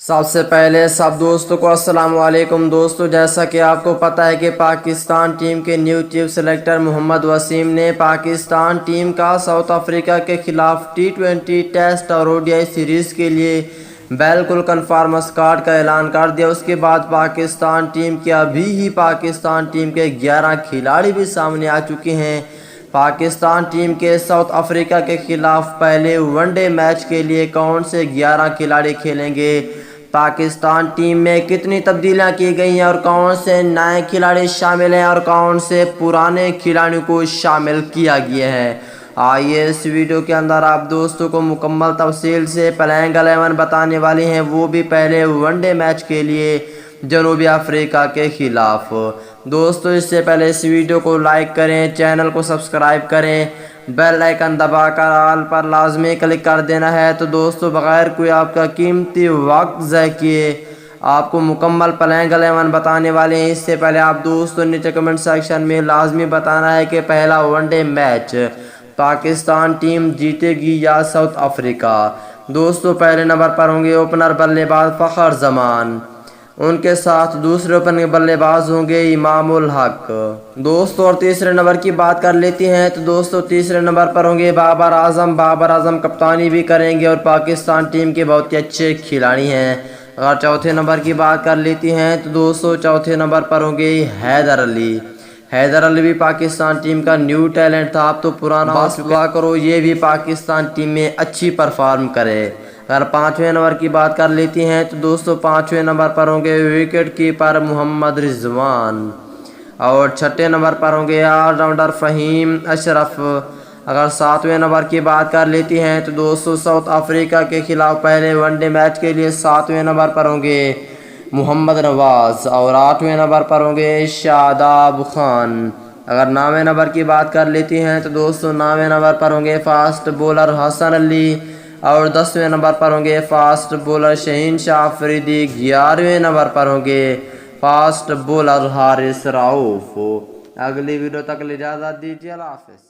سب سے پہلے سب دوستوں کو السلام علیکم دوستو، جیسا کہ آپ کو پتہ ہے کہ پاکستان ٹیم کے نیو چیف سلیکٹر محمد وسیم نے پاکستان ٹیم کا ساؤتھ افریقہ کے خلاف T20 ٹیسٹ اور ODI سیریز کے لیے بالکل کنفرم اسکواڈ کا اعلان کر دیا۔ اس کے بعد پاکستان ٹیم کے ابھی ہی پاکستان ٹیم کے 11 کھلاڑی بھی سامنے آ چکے ہیں۔ پاکستان ٹیم کے ساؤتھ افریقہ کے خلاف پہلے ون ڈے میچ کے لیے کون سے 11 کھلاڑی کھیلیں گے، پاکستان ٹیم میں کتنی تبدیلیاں کی گئی ہیں اور کون سے نئے کھلاڑی شامل ہیں اور کون سے پرانے کھلاڑیوں کو شامل کیا گیا ہے، آئیے اس ویڈیو کے اندر آپ دوستوں کو مکمل تفصیل سے پلینگ 11 بتانے والے ہیں، وہ بھی پہلے ون ڈے میچ کے لیے جنوبی افریقہ کے خلاف۔ دوستو اس سے پہلے اس ویڈیو کو لائک کریں، چینل کو سبسکرائب کریں، بیل آئیکن دبا کر آل پر لازمی کلک کر دینا ہے۔ تو دوستو بغیر کوئی آپ کا قیمتی وقت ضائع کیے آپ کو مکمل پلینگ 11 بتانے والے ہیں۔ اس سے پہلے آپ دوستو نیچے کمنٹ سیکشن میں لازمی بتانا ہے کہ پہلا one day match Pakistan team جیتے گی یا ساؤتھ افریقہ۔ دوستو پہلے نمبر پر ہوں گے اوپنر بلے باز فخر زمان، ان کے ساتھ دوسرے اوپننگ بلے باز ہوں گے امام الحق۔ دوستو اور تیسرے نمبر کی بات کر لیتے ہیں تو دوستو تیسرے نمبر پر ہوں گے بابر اعظم کپتانی بھی کریں گے اور پاکستان ٹیم کے بہت ہی اچھے کھلاڑی ہیں۔ اگر چوتھے نمبر کی بات کر لیتے ہیں تو دوستو چوتھے نمبر پر ہوں گے حیدر علی بھی پاکستان ٹیم کا نیو ٹیلنٹ تھا، اب تو پرانا بس دعا کرو یہ بھی پاکستان ٹیم میں اچھی پرفارم کرے۔ اگر پانچویں نمبر کی بات کر لیتے ہیں تو دوستو پانچویں نمبر پر ہوں گے وکٹ کیپر محمد رضوان، اور چھٹے نمبر پر ہوں گے آل راؤنڈر فہیم اشرف۔ اگر ساتویں نمبر کی بات کر لیتے ہیں تو دوستو ساؤتھ افریقہ کے خلاف پہلے ون ڈے میچ کے لیے ساتویں نمبر پر ہوں گے محمد نواز، اور آٹھویں نمبر پر ہوں گے شاداب خان۔ اگر نویں نمبر کی بات کر لیتے ہیں تو دوستو نویں نمبر پر ہوں گے فاسٹ بولر حسن علی، اور 10ویں نمبر پر ہوں گے فاسٹ بولر شہین شاہ فریدی، 11ویں نمبر پر ہوں گے فاسٹ بولر حارث رؤف۔ اگلی ویڈیو تک اجازت دیجیے، اللہ حافظ۔